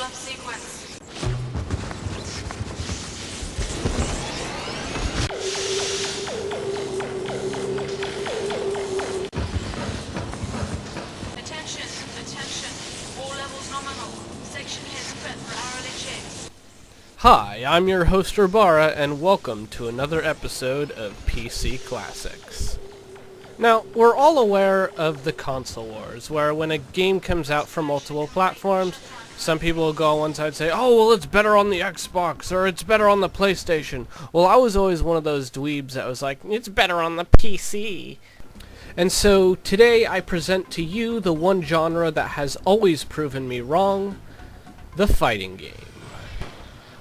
Pull-up sequence. Attention, attention. All levels nominal. Section heads prep for hourly chase. Hi, I'm your host Urbara, and welcome to another episode of PC Classics. Now, we're all aware of the console wars, where when a game comes out for multiple platforms, some people will go on one side and say, oh, well, it's better on the Xbox, or it's better on the PlayStation. Well, I was always one of those dweebs that was like, it's better on the PC. And so, today I present to you the one genre that has always proven me wrong, the fighting game.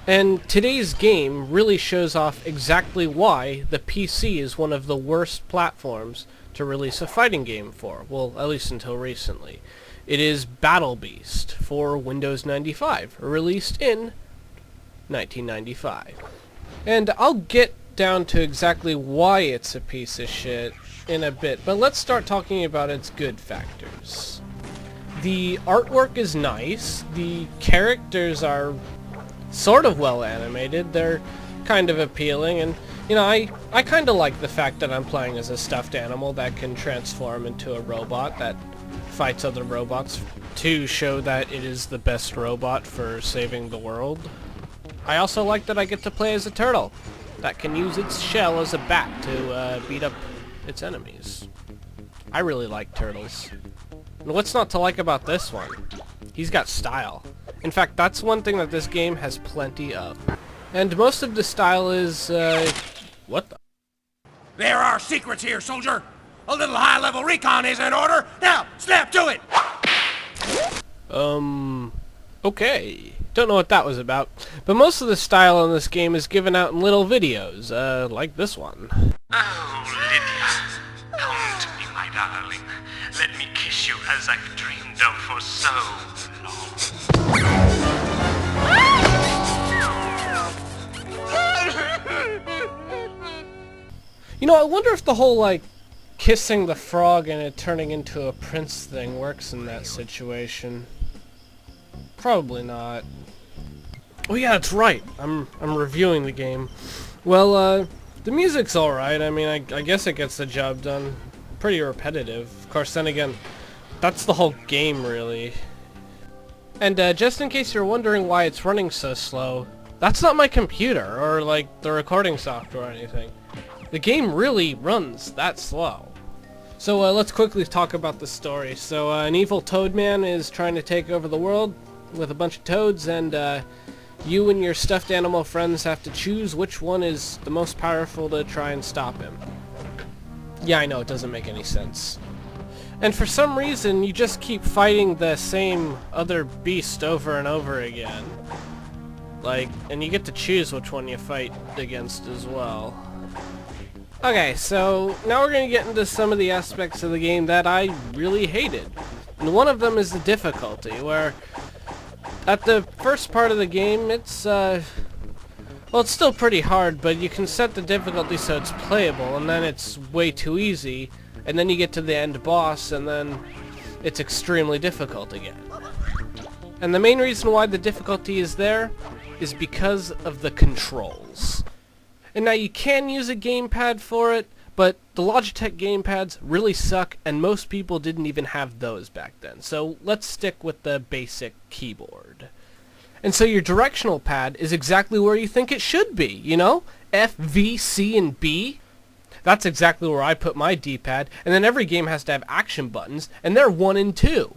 And today's game really shows off exactly why the PC is one of the worst platforms to release a fighting game for. Well, at least until recently. It is Battle Beast for Windows 95, released in 1995. And I'll get down to exactly why it's a piece of shit in a bit, but let's start talking about its good factors. The artwork is nice, the characters are sort of well animated, they're kind of appealing, and you know, I kind of like the fact that I'm playing as a stuffed animal that can transform into a robot that fights other robots to show that it is the best robot for saving the world. I also like that I get to play as a turtle that can use its shell as a bat to beat up its enemies. I really like turtles. And what's not to like about this one? He's got style. In fact, that's one thing that this game has plenty of. And most of the style is, what the? There are secrets here, soldier! A little high-level recon is in order! Now, snap to it! Okay. Don't know what that was about. But most of the style in this game is given out in little videos, like this one. Oh, Lydia, come to me, my darling. Let me kiss you as I've dreamed of for so long. You know, I wonder if the whole, like, kissing the frog and it turning into a prince thing works in that situation. Probably not. Oh yeah, that's right. I'm reviewing the game. Well, the music's alright. I mean, I guess it gets the job done. Pretty repetitive. Of course, then again, that's the whole game, really. And just in case you're wondering why it's running so slow, that's not my computer, or like the recording software or anything. The game really runs that slow. So let's quickly talk about the story. So an evil toad man is trying to take over the world with a bunch of toads, and you and your stuffed animal friends have to choose which one is the most powerful to try and stop him. Yeah, I know, it doesn't make any sense. And for some reason, you just keep fighting the same other beast over and over again. Like, and you get to choose which one you fight against as well. Okay, so now we're going to get into some of the aspects of the game that I really hated. And one of them is the difficulty, where at the first part of the game, it's, well, it's still pretty hard, but you can set the difficulty so it's playable, and then it's way too easy, and then you get to the end boss, and then it's extremely difficult again. And the main reason why the difficulty is there is because of the controls. And now you can use a gamepad for it, but the Logitech gamepads really suck, and most people didn't even have those back then. So let's stick with the basic keyboard. And so your directional pad is exactly where you think it should be, you know? F, V, C, and B. That's exactly where I put my D-pad, and then every game has to have action buttons, and they're 1 and 2.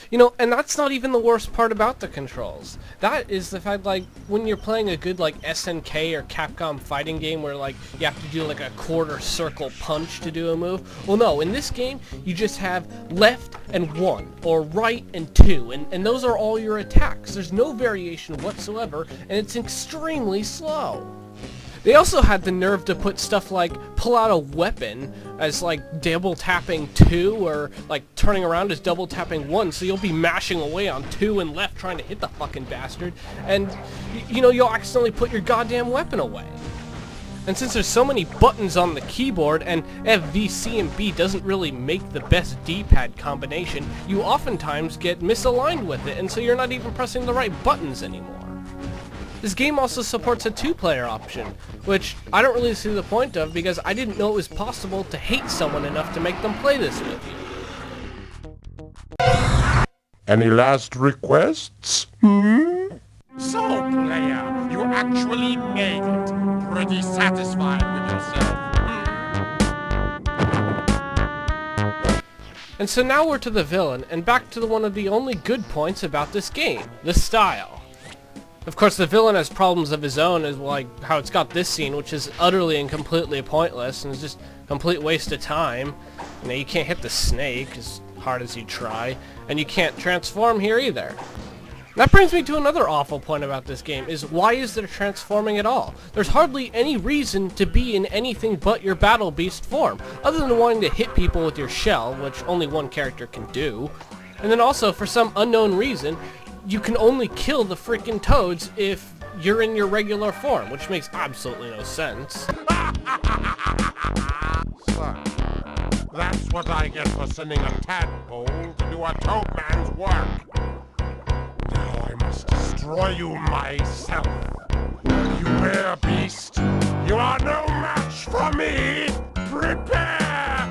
You know, and that's not even the worst part about the controls. That is the fact, like, when you're playing a good, like, SNK or Capcom fighting game where, like, you have to do, like, a quarter circle punch to do a move. Well, no, in this game, you just have left and 1, or right and 2, and those are all your attacks. There's no variation whatsoever, and it's extremely slow. They also had the nerve to put stuff like pull out a weapon as like double tapping 2 or like turning around as double tapping 1, so you'll be mashing away on 2 and left trying to hit the fucking bastard, and you know, you'll accidentally put your goddamn weapon away. And since there's so many buttons on the keyboard, and FV, C, and B doesn't really make the best D-pad combination, you oftentimes get misaligned with it, and so you're not even pressing the right buttons anymore. This game also supports a 2-player option, which I don't really see the point of because I didn't know it was possible to hate someone enough to make them play this with you. Any last requests? So, player, you actually made it. Pretty satisfied with yourself. And so now we're to the villain, and back to one of the only good points about this game, the style. Of course, the villain has problems of his own, as like how it's got this scene, which is utterly and completely pointless, and is just a complete waste of time. You know, you can't hit the snake as hard as you try, and you can't transform here either. That brings me to another awful point about this game, is why is there transforming at all? There's hardly any reason to be in anything but your Battle Beast form, other than wanting to hit people with your shell, which only one character can do. And then also, for some unknown reason, you can only kill the freaking toads if you're in your regular form, which makes absolutely no sense. So, that's what I get for sending a tadpole to do a toadman's work. Now I must destroy you myself. You bear beast, you are no match for me. Prepare!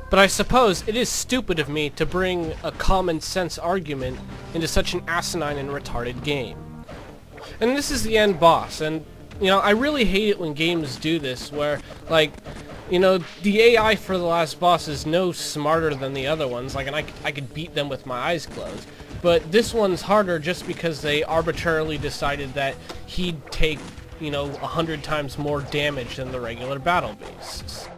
But I suppose it is stupid of me to bring a common sense argument into such an asinine and retarded game. And this is the end boss, and, you know, I really hate it when games do this, where, like, you know, the AI for the last boss is no smarter than the other ones, like, and I could beat them with my eyes closed. But this one's harder just because they arbitrarily decided that he'd take, you know, 100 times more damage than the regular battle beasts.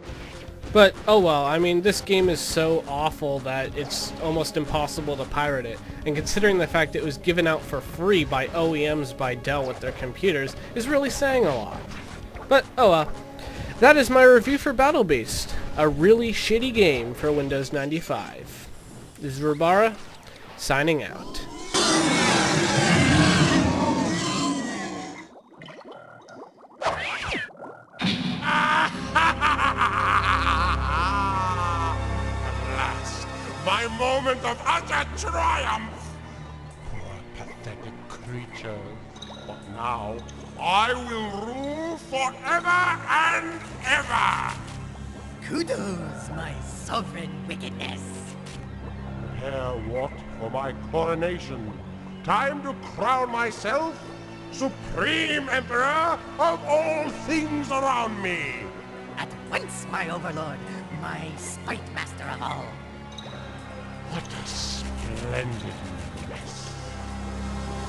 But, oh well, I mean, this game is so awful that it's almost impossible to pirate it, and considering the fact it was given out for free by OEMs by Dell with their computers is really saying a lot. But, oh well. That is my review for Battle Beast, a really shitty game for Windows 95. This is Rubara, signing out. My moment of utter triumph! Poor pathetic creature. But now, I will rule forever and ever! Kudos, my sovereign wickedness. Prepare what for my coronation? Time to crown myself Supreme Emperor of all things around me! At once, my overlord, my spite master of all. What a splendid